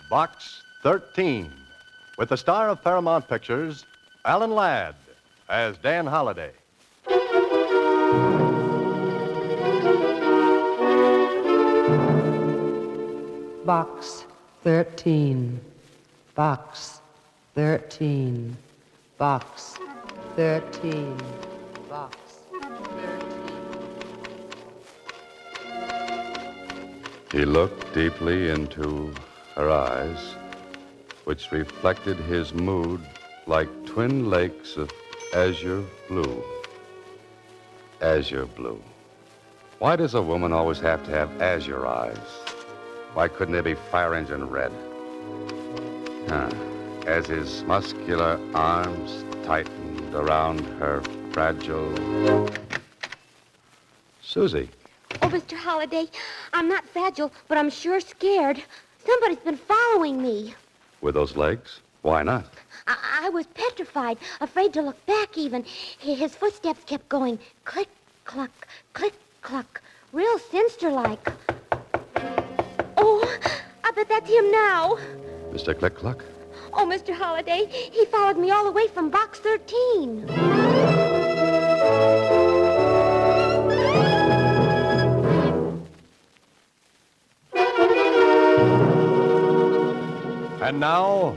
Box 13, with the star of Paramount Pictures, Alan Ladd, as Dan Holliday. Box 13. Box 13. Box 13. Box 13. He looked deeply into her eyes, which reflected his mood like twin lakes of azure blue. Azure blue. Why does a woman always have to have azure eyes? Why couldn't they be fire engine red? As his muscular arms tightened around her fragile... Susie. Oh, Mr. Holliday, I'm not fragile, but I'm sure scared. Somebody's been following me. With those legs? Why not? I was petrified, afraid to look back even. His footsteps kept going click, cluck, click, cluck, real sinister-like. Oh, I bet that's him now. Mr. Click-Cluck? Oh, Mr. Holliday, he followed me all the way from Box 13. And now,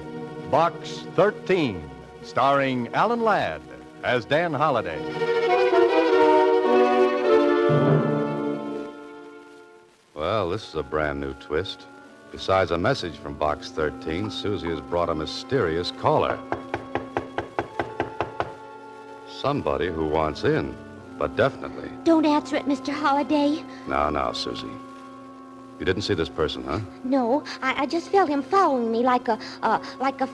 Box 13, starring Alan Ladd as Dan Holliday. Well, this is a brand new twist. Besides a message from Box 13, Susie has brought a mysterious caller. Somebody who wants in, but definitely. Don't answer it, Mr. Holliday. Now, Susie. You didn't see this person, huh? No, I just felt him following me like a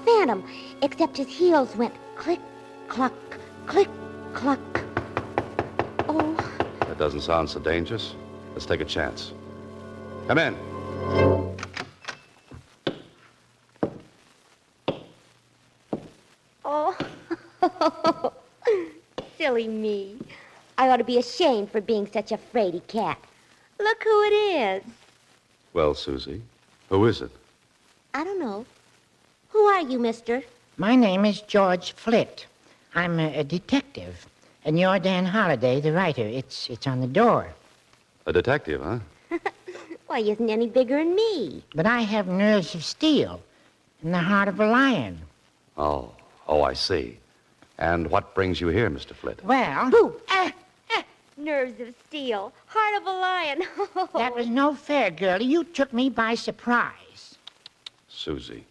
phantom, except his heels went click, cluck, click, cluck. Oh. That doesn't sound so dangerous. Let's take a chance. Come in. Oh. Silly me. I ought to be ashamed for being such a fraidy cat. Look who it is. Well, Susie, who is it? I don't know. Who are you, mister? My name is George Flit. I'm a detective. And you're Dan Holliday, the writer. It's on the door. A detective, huh? Why, he isn't any bigger than me. But I have nerves of steel and the heart of a lion. Oh, I see. And what brings you here, Mr. Flit? Well... Boo! Nerves of steel, heart of a lion. That was no fair, girlie. You took me by surprise. Susie.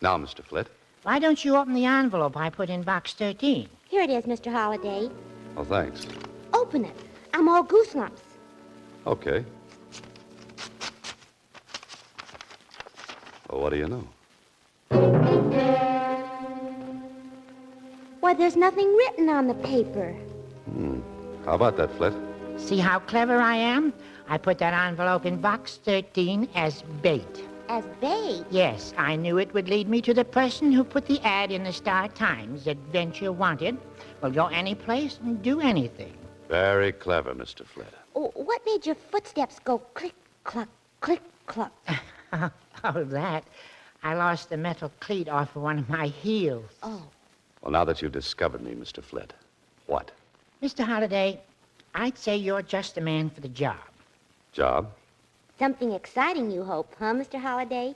Now, Mr. Flit. Why don't you open the envelope I put in Box 13? Here it is, Mr. Holliday. Oh, thanks. Open it. I'm all gooselumps. Okay. Well, what do you know? Why, there's nothing written on the paper. How about that, Flit? See how clever I am? I put that envelope in Box 13 as bait. As bait? Yes, I knew it would lead me to the person who put the ad in the Star Times. Adventure wanted. Will go any place and do anything. Very clever, Mr. Flit. Oh, what made your footsteps go click, cluck, click, cluck? Oh, that. I lost the metal cleat off of one of my heels. Oh. Well, now that you've discovered me, Mr. Flit, what? Mr. Holliday, I'd say you're just the man for the job. Job? Something exciting, you hope, huh, Mr. Holliday?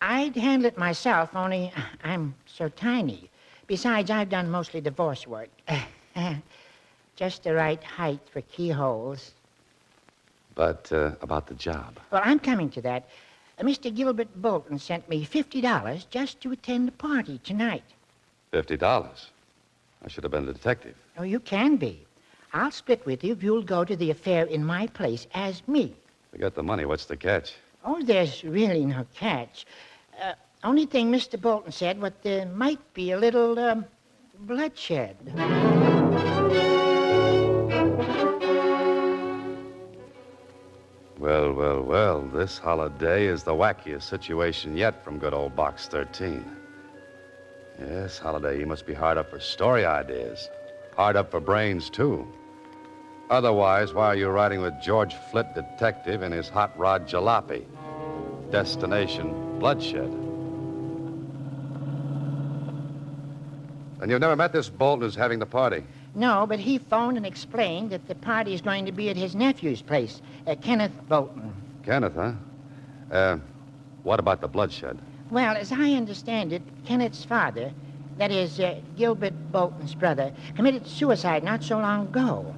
I'd handle it myself, only I'm so tiny. Besides, I've done mostly divorce work. Just the right height for keyholes. But about the job. Well, I'm coming to that. Mr. Gilbert Bolton sent me $50 just to attend the party tonight. $50? I should have been a detective. Oh, you can be. I'll split with you if you'll go to the affair in my place as me. We got the money. What's the catch? Oh, there's really no catch. Only thing Mr. Bolton said, what there might be a little, bloodshed. Well, this holiday is the wackiest situation yet from good old Box 13. Yes, Holiday, you must be hard up for story ideas. Hard up for brains, too. Otherwise, why are you riding with George Flit, detective, in his hot rod jalopy? Destination, bloodshed. And you've never met this Bolton who's having the party? No, but he phoned and explained that the party is going to be at his nephew's place, Kenneth Bolton. Kenneth, huh? What about the bloodshed? Well, as I understand it, Kenneth's father, that is, Gilbert Bolton's brother, committed suicide not so long ago.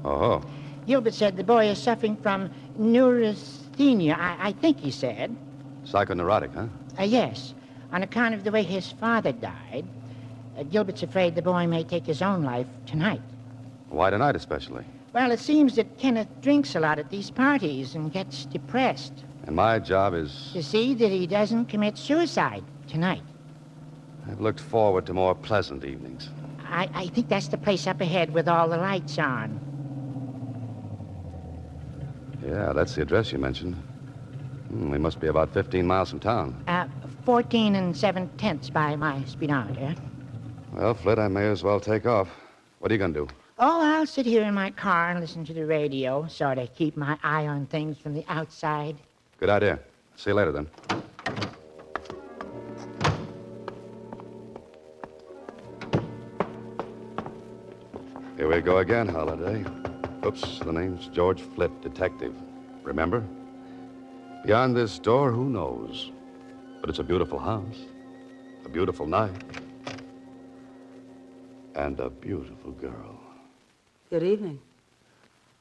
Oh. Gilbert said the boy is suffering from neurasthenia, I think he said. Psychoneurotic, huh? Yes, on account of the way his father died. Gilbert's afraid the boy may take his own life tonight. Why tonight, especially? Well, it seems that Kenneth drinks a lot at these parties and gets depressed. And my job is... To see that he doesn't commit suicide tonight. I've looked forward to more pleasant evenings. I think that's the place up ahead with all the lights on. Yeah, that's the address you mentioned. We must be about 15 miles from town. 14 7/10 by my speedometer. Well, Flit, I may as well take off. What are you going to do? Oh, I'll sit here in my car and listen to the radio, sort of keep my eye on things from the outside. Good idea. See you later, then. Here we go again, Holiday. Oops, the name's George Flit, detective. Remember? Beyond this door, who knows? But it's a beautiful house, a beautiful night, and a beautiful girl. Good evening.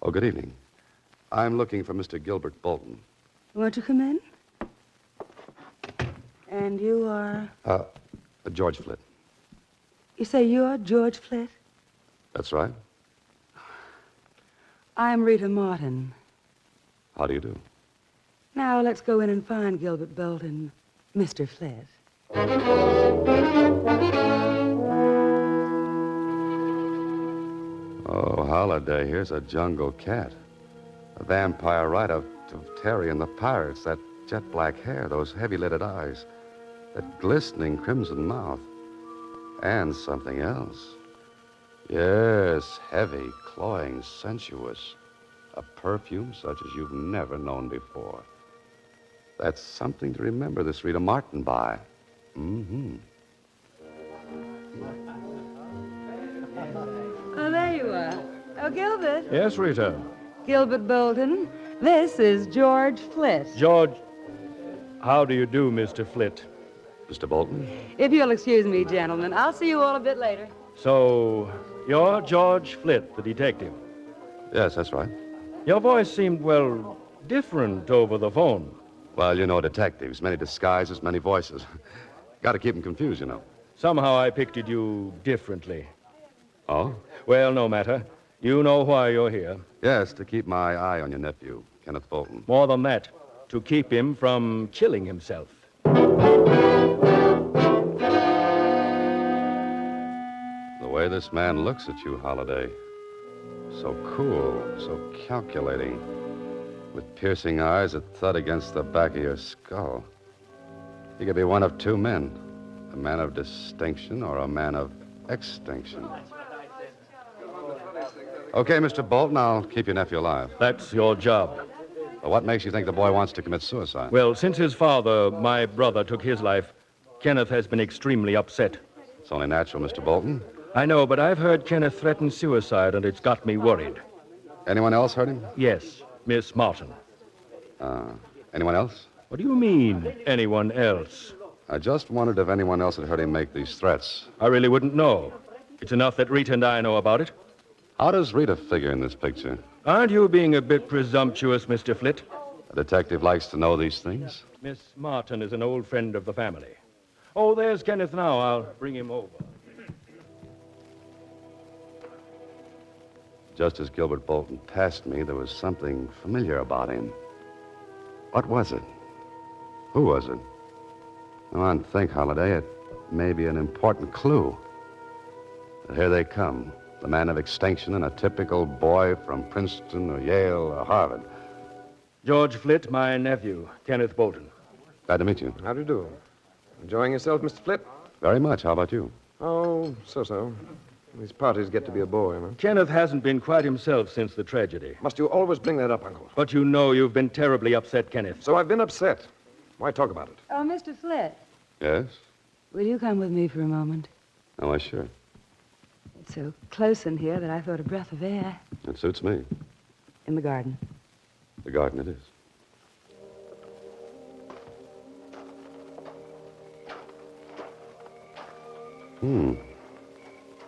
Oh, good evening. I'm looking for Mr. Gilbert Bolton. Won't you come in? And you are... George Flit. You say you're George Flit? That's right. I'm Rita Martin. How do you do? Now, let's go in and find Gilbert Bolton, Mr. Flit. Oh, Holiday, here's a jungle cat. A vampire right of Terry and the Pirates. That jet black hair, those heavy-lidded eyes, that glistening crimson mouth. And something else. Yes, heavy, cloying, sensuous. A perfume such as you've never known before. That's something to remember this Rita Martin by. Mm-hmm. Oh, there you are. Oh, Gilbert. Yes, Rita. Gilbert Bolton. This is George Flit. George, how do you do, Mr. Flit? Mr. Bolton? If you'll excuse me, gentlemen, I'll see you all a bit later. So, you're George Flit, the detective. Yes, that's right. Your voice seemed, well, different over the phone. Well, you know detectives. Many disguises, many voices. Got to keep them confused, you know. Somehow I pictured you differently. Oh? Well, no matter. You know why you're here. Yes, to keep my eye on your nephew, Kenneth Bolton. More than that, to keep him from killing himself. The way this man looks at you, Holiday. So cool, so calculating. With piercing eyes that thud against the back of your skull. He could be one of two men. A man of distinction or a man of extinction. Okay, Mr. Bolton, I'll keep your nephew alive. That's your job. But what makes you think the boy wants to commit suicide? Well, since his father, my brother, took his life, Kenneth has been extremely upset. It's only natural, Mr. Bolton. I know, but I've heard Kenneth threaten suicide, and it's got me worried. Anyone else hurt him? Yes, Miss Martin. Anyone else? What do you mean, anyone else? I just wondered if anyone else had heard him make these threats. I really wouldn't know. It's enough that Rita and I know about it. How does Rita figure in this picture? Aren't you being a bit presumptuous, Mr. Flit? A detective likes to know these things. Miss Martin is an old friend of the family. Oh, there's Kenneth now. I'll bring him over. Just as Gilbert Bolton passed me, there was something familiar about him. What was it? Who was it? Come on, think, Holiday. It may be an important clue. But here they come. The man of extinction and a typical boy from Princeton or Yale or Harvard. George Flit, my nephew, Kenneth Bolton. Glad to meet you. How do you do? Enjoying yourself, Mr. Flit? Very much. How about you? Oh, so-so. These parties get to be a bore, you know. Kenneth hasn't been quite himself since the tragedy. Must you always bring that up, Uncle? But you know you've been terribly upset, Kenneth. So I've been upset. Why talk about it? Oh, Mr. Flit, Yes? will you come with me for a moment? Oh, why, sure. It's so close in here that I thought a breath of air. It suits me. In the garden. The garden it is.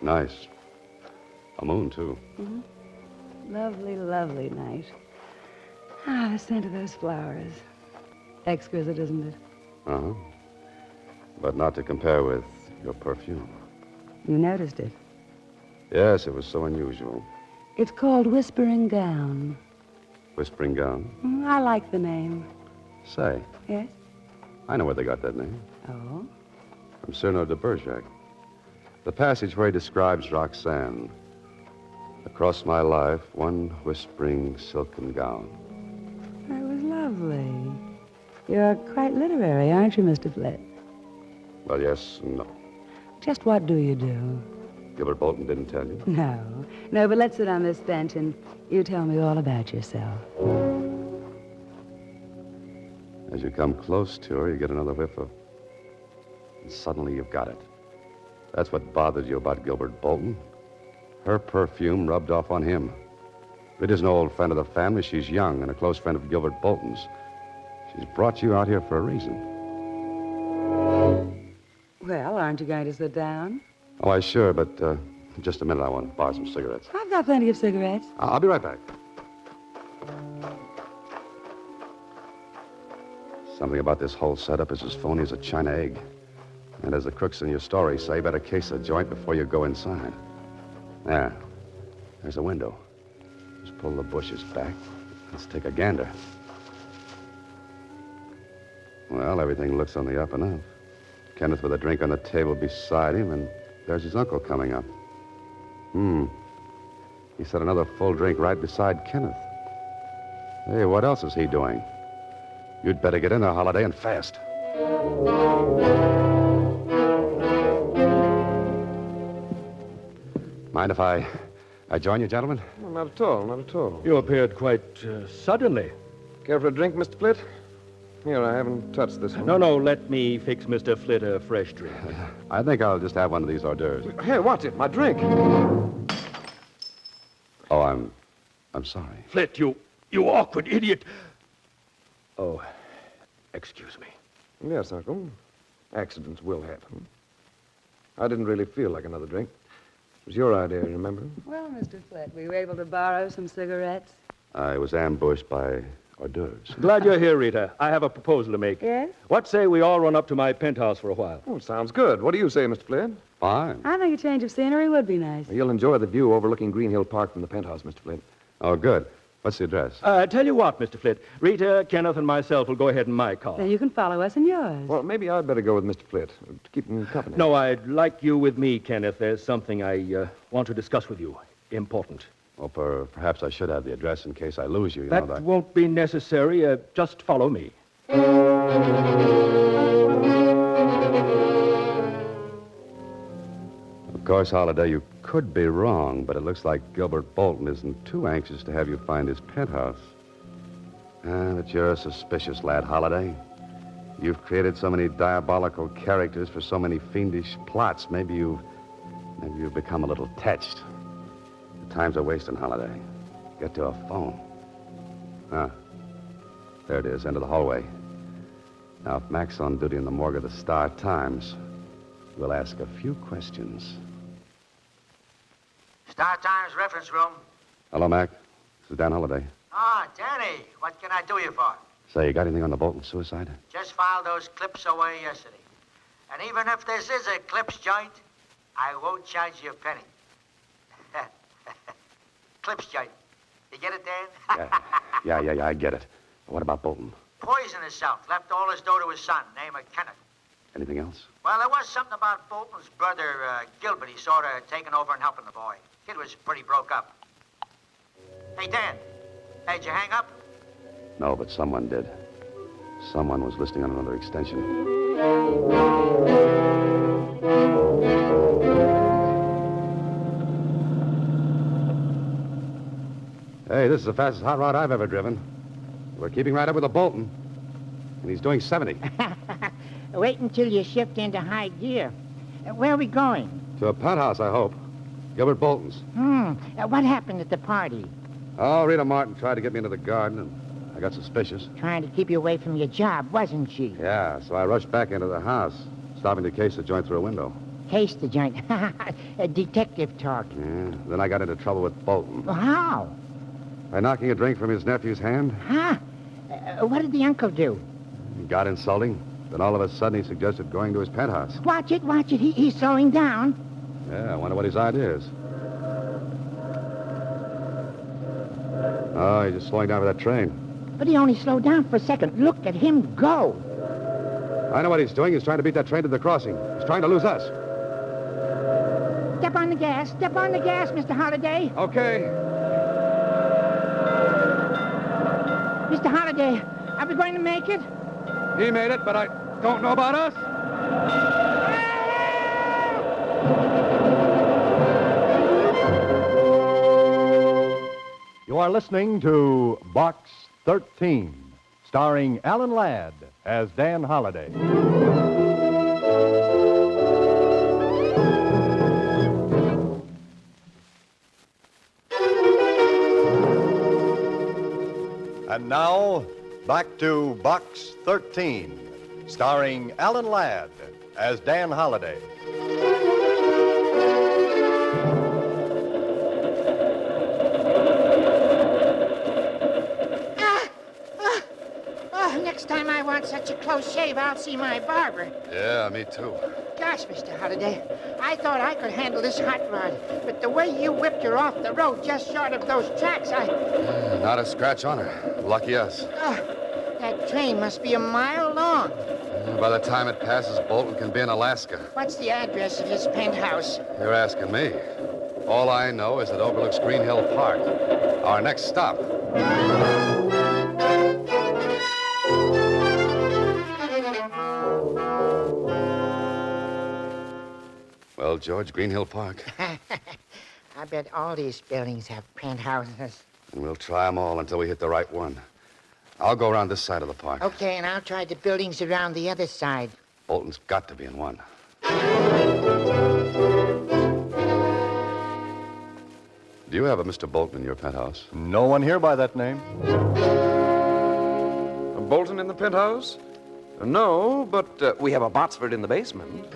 Nice. A moon, too. Lovely, lovely night. Ah, the scent of those flowers. Exquisite, isn't it? Uh-huh. But not to compare with your perfume. You noticed it. Yes, it was so unusual. It's called Whispering Gown. Whispering Gown. I like the name. Say, Yes? I know where they got that name. Oh? From Cyrano de Bergerac. The passage where he describes Roxanne. Across my life, one whispering silken gown. That was lovely. You're quite literary, aren't you, Mr. Flit? Well, yes and no. Just what do you do? Gilbert Bolton didn't tell you. No, but let's sit on this bench and you tell me all about yourself. As you come close to her, you get another whiff of... And suddenly you've got it. That's what bothered you about Gilbert Bolton. Her perfume rubbed off on him. Flit is an old friend of the family. She's young and a close friend of Gilbert Bolton's. She's brought you out here for a reason. Well, aren't you going to sit down? Oh, I sure, but just a minute. I want to borrow some cigarettes. I've got plenty of cigarettes. I'll be right back. Something about this whole setup is as phony as a China egg. And as the crooks in your story say, better case a joint before you go inside. There. There's a window. Just pull the bushes back. Let's take a gander. Well, everything looks on the up and up. Kenneth with a drink on the table beside him, and there's his uncle coming up. He set another full drink right beside Kenneth. Hey, what else is he doing? You'd better get in there, Holiday, and fast. Mind if I join you, gentlemen? No, not at all, not at all. You appeared quite suddenly. Care for a drink, Mr. Flit? Here, I haven't touched this one. No, let me fix Mr. Flit a fresh drink. I think I'll just have one of these hors d'oeuvres. Here, watch it, my drink. Oh, I'm sorry. Flit, you awkward idiot. Oh, excuse me. Yes, Uncle. Accidents will happen. I didn't really feel like another drink. It was your idea, remember? Well, Mr. Flit, were you able to borrow some cigarettes? I was ambushed by hors d'oeuvres. Glad you're here, Rita. I have a proposal to make. Yes? What say we all run up to my penthouse for a while? Oh, sounds good. What do you say, Mr. Flit? Fine. I think a change of scenery would be nice. You'll enjoy the view overlooking Green Hill Park from the penthouse, Mr. Flit. Oh, good. What's the address? Tell you what, Mr. Flit. Rita, Kenneth, and myself will go ahead in my car. Then you can follow us in yours. Well, maybe I'd better go with Mr. Flit to keep him company. No, I'd like you with me, Kenneth. There's something I want to discuss with you. Important. Well, perhaps I should have the address in case I lose you. That won't be necessary. Just follow me. Of course, Holiday, you could be wrong, but it looks like Gilbert Bolton isn't too anxious to have you find his penthouse. But you're a suspicious lad, Holiday. You've created so many diabolical characters for so many fiendish plots. Maybe you've become a little touched. The time's a wasting, Holiday. Get to a phone. There it is, end of the hallway. Now, if Mac's on duty in the morgue of the Star-Times, we'll ask a few questions. Star-Times reference room. Hello, Mac. This is Dan Holiday. Ah, Danny, what can I do you for? Say, you got anything on the Bolton suicide? Just filed those clips away yesterday. And even if this is a clips joint, I won't charge you a penny. Clips joint. You get it, Dan? Yeah, I get it. But what about Bolton? Poisoned himself. Left all his dough to his son, name of Kenneth. Anything else? Well, there was something about Bolton's brother, Gilbert. He sort of taking over and helping the boy. Kid was pretty broke up. Hey, Dan. Hey, did you hang up? No, but someone did. Someone was listening on another extension. Hey, this is the fastest hot rod I've ever driven. We're keeping right up with the Bolton. And he's doing 70. Wait until you shift into high gear. Where are we going? To a penthouse, I hope. Gilbert Bolton's. What happened at the party? Oh, Rita Martin tried to get me into the garden, and I got suspicious. Trying to keep you away from your job, wasn't she? Yeah, so I rushed back into the house, stopping to case the joint through a window. Case the joint. A detective talk. Yeah, then I got into trouble with Bolton. Well, how? By knocking a drink from his nephew's hand. Huh? What did the uncle do? He got insulting. Then all of a sudden he suggested going to his penthouse. Watch it. He's slowing down. Yeah, I wonder what his idea is. Oh, he's just slowing down for that train. But he only slowed down for a second. Look at him go. I know what he's doing. He's trying to beat that train to the crossing. He's trying to lose us. Step on the gas, Mr. Holliday. Okay. Mr. Holliday, are we going to make it? He made it, but I don't know about us. You are listening to Box 13, starring Alan Ladd as Dan Holliday. And now, back to Box 13, starring Alan Ladd as Dan Holliday. Next time I want such a close shave, I'll see my barber. Yeah, me too. Gosh, Mr. Holliday, I thought I could handle this hot rod, but the way you whipped her off the road just short of those tracks, Not a scratch on her. Lucky us. that train must be a mile long. By the time it passes, Bolton can be in Alaska. What's the address of his penthouse? You're asking me. All I know is it overlooks Green Hill Park. Our next stop. Well, George, Green Hill Park. I bet all these buildings have penthouses. And we'll try them all until we hit the right one. I'll go around this side of the park. Okay, and I'll try the buildings around the other side. Bolton's got to be in one. Do you have a Mr. Bolton in your penthouse? No one here by that name. A Bolton in the penthouse? No, but we have a Botsford in the basement.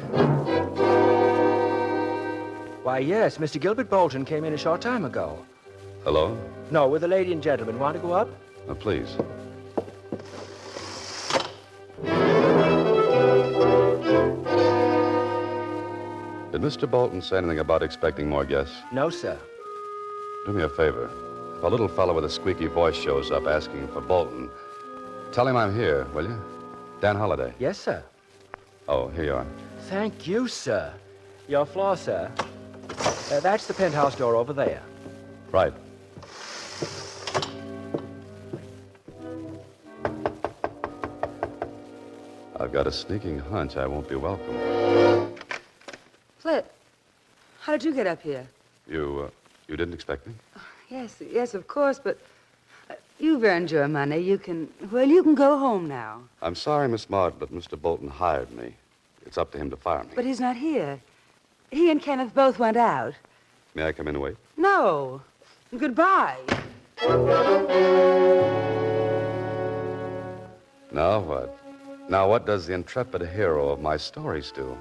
Why, yes, Mr. Gilbert Bolton came in a short time ago. Hello? No, with a lady and gentleman. Want to go up? Please. Did Mr. Bolton say anything about expecting more guests? No, sir. Do me a favor. If a little fellow with a squeaky voice shows up asking for Bolton, tell him I'm here, will you? Dan Holliday. Yes, sir. Oh, here you are. Thank you, sir. Your floor, sir. That's the penthouse door over there. Right. I've got a sneaking hunch I won't be welcome. Flit, how did you get up here? You didn't expect me? Yes, of course, but you've earned your money. You can go home now. I'm sorry, Miss Maud, but Mr. Bolton hired me. It's up to him to fire me. But he's not here. He and Kenneth both went out. May I come in and wait? No. Goodbye. Now what? Now what does the intrepid hero of my stories do?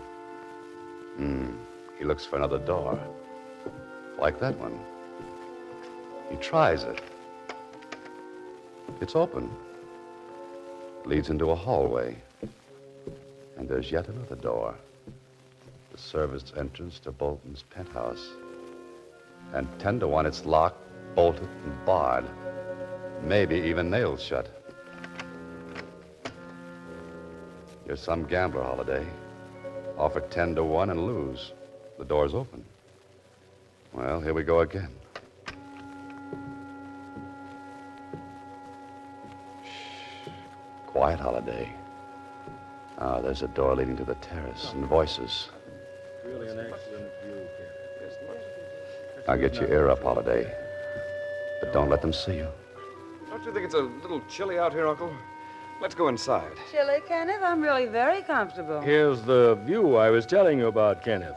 He looks for another door. Like that one. He tries it. It's open. Leads into a hallway. And there's yet another door. The servants' entrance to Bolton's penthouse. And 10 to 1, it's locked, bolted, and barred. Maybe even nailed shut. You're some gambler, Holliday. Offer 10 to 1 and lose. The door's open. Well, here we go again. Shh. Quiet, Holliday. Ah, there's a door leading to the terrace and voices. Really an excellent view here. Now get your ear up, Holliday. But don't let them see you. Don't you think it's a little chilly out here, Uncle? Let's go inside. Chilly, Kenneth? I'm really very comfortable. Here's the view I was telling you about, Kenneth.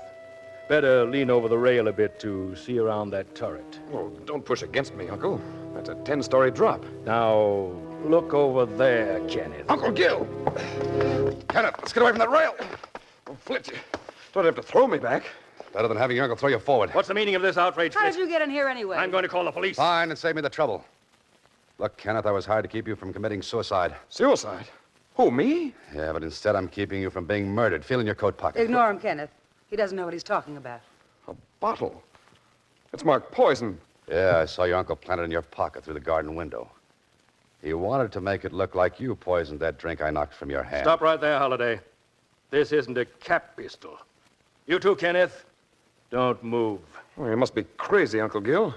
Better lean over the rail a bit to see around that turret. Oh, don't push against me, Uncle. That's a 10-story drop. Now, look over there, Kenneth. Uncle Gil! Kenneth, let's get away from that rail. Oh, Flit, you don't have to throw me back. Better than having your uncle throw you forward. What's the meaning of this outrage, How Flit? did you get in here anyway? I'm going to call the police. Fine, and save me the trouble. Look, Kenneth, I was hired to keep you from committing suicide. Suicide? Who, me? Yeah, but instead I'm keeping you from being murdered. Feel in your coat pocket. Ignore him, Kenneth. He doesn't know what he's talking about. A bottle. It's marked poison. Yeah, I saw your uncle plant it in your pocket through the garden window. He wanted to make it look like you poisoned that drink I knocked from your hand. Stop right there, Holliday. This isn't a cap pistol. You too, Kenneth. Don't move. Oh, you must be crazy, Uncle Gil.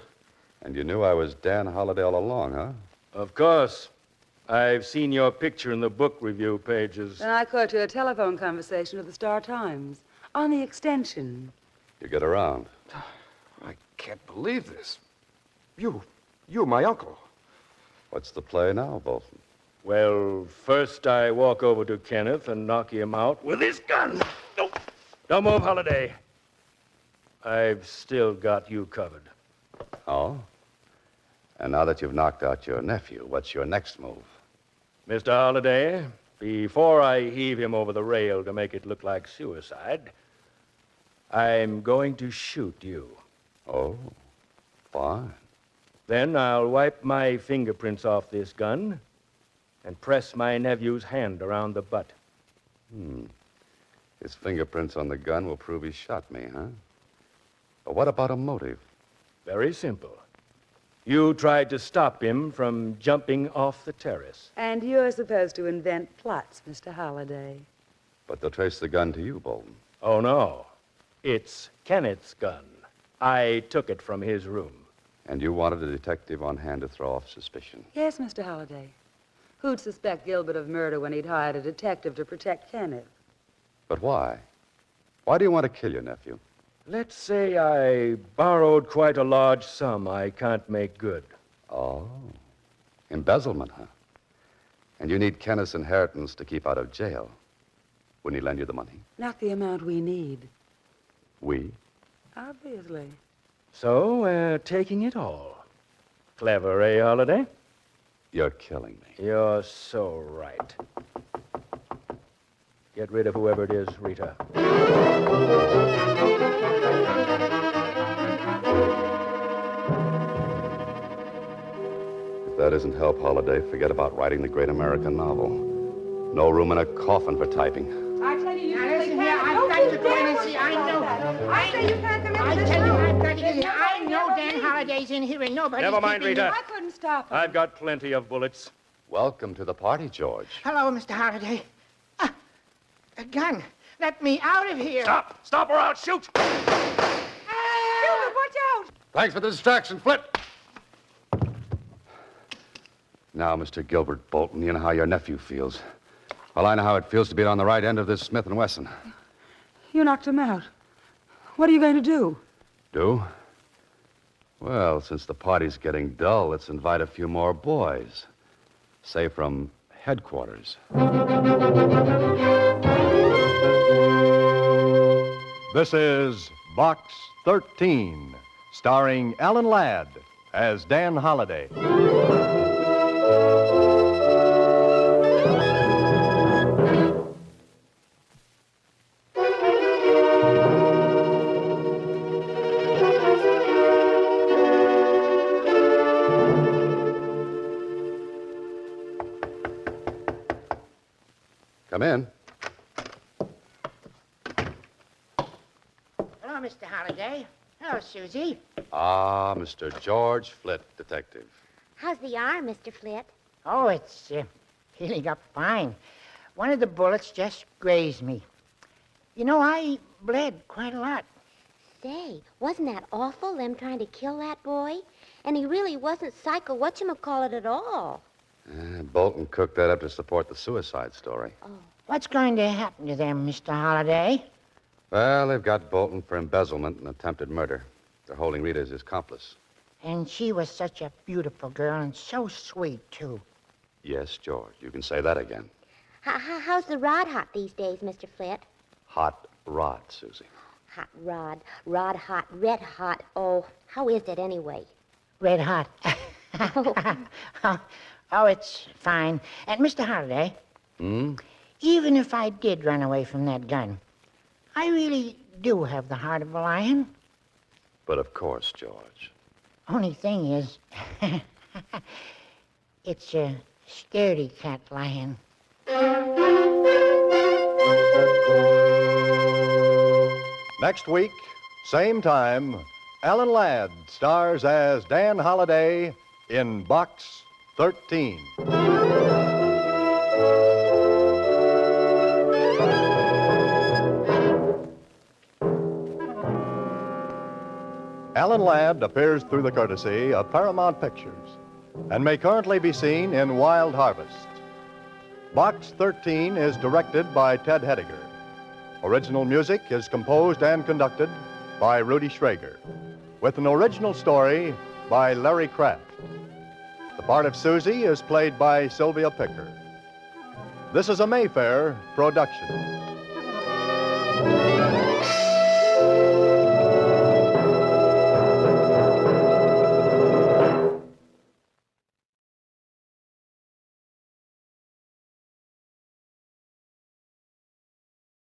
And you knew I was Dan Holliday all along, huh? Of course. I've seen your picture in the book review pages. Then I caught you a telephone conversation with the Star-Times on the extension. You get around. I can't believe this. You, my uncle. What's the play now, Bolton? Well, first I walk over to Kenneth and knock him out with his gun. No. Don't move, Holliday. I've still got you covered. Oh? And now that you've knocked out your nephew, what's your next move? Mr. Holliday, before I heave him over the rail to make it look like suicide, I'm going to shoot you. Oh, fine. Then I'll wipe my fingerprints off this gun and press my nephew's hand around the butt. His fingerprints on the gun will prove he shot me, huh? But what about a motive? Very simple. You tried to stop him from jumping off the terrace. And you're supposed to invent plots, Mr. Holliday. But they'll trace the gun to you, Bolton. Oh, no. It's Kenneth's gun. I took it from his room. And you wanted a detective on hand to throw off suspicion. Yes, Mr. Holliday. Who'd suspect Gilbert of murder when he'd hired a detective to protect Kenneth? But why? Why do you want to kill your nephew? Let's say I borrowed quite a large sum I can't make good. Oh, embezzlement, huh? And you need Kenneth's inheritance to keep out of jail. Wouldn't he lend you the money? Not the amount we need. We? Obviously. So we're taking it all. Clever, eh, Holliday? You're killing me. You're so right. Get rid of whoever it is, Rita. If that isn't help, Holliday, forget about writing the great American novel. No room in a coffin for typing. I tell you, Now listen here, I've got to go in and see. I know. I say you can't come I into this tell you, room. I've got to get in. I know Dan Holliday's in here and nobody's Never mind, keeping Rita. I couldn't stop him. I've got plenty of bullets. Welcome to the party, George. Hello, Mr. Holliday. A gun. Let me out of here. Stop! Stop or I'll shoot! Gilbert, watch out! Thanks for the distraction, Flit. Now, Mr. Gilbert Bolton, you know how your nephew feels. Well, I know how it feels to be on the right end of this Smith & Wesson. You knocked him out. What are you going to do? Do? Well, since the party's getting dull, let's invite a few more boys. Say from headquarters. This is Box 13, starring Alan Ladd as Dan Holliday. Come in. Hello, Mr. Holliday. Hello, Susie. Ah, Mr. George Flit, detective. How's the arm, Mr. Flit? Oh, it's healing up fine. One of the bullets just grazed me. You know, I bled quite a lot. Say, wasn't that awful, them trying to kill that boy? And he really wasn't psycho whatchamacallit at all. Bolton cooked that up to support the suicide story. What's going to happen to them, Mr. Holliday? Well, they've got Bolton for embezzlement and attempted murder. They're holding Rita as his accomplice. And she was such a beautiful girl and so sweet, too. Yes, George, you can say that again. How's the rod hot these days, Mr. Flit? Hot rod, Susie. hot rod. Rod hot, red hot. Oh, how is it anyway? Red hot. Oh, it's fine. And Mr. Halliday, even if I did run away from that gun, I really do have the heart of a lion. But of course, George. Only thing is, it's a scaredy cat lion. Next week, same time, Alan Ladd stars as Dan Holliday in Box 13. Alan Ladd appears through the courtesy of Paramount Pictures and may currently be seen in Wild Harvest. Box 13 is directed by Ted Hediger. Original music is composed and conducted by Rudy Schrager, with an original story by Larry Kraft. The part of Susie is played by Sylvia Picker. This is a Mayfair production.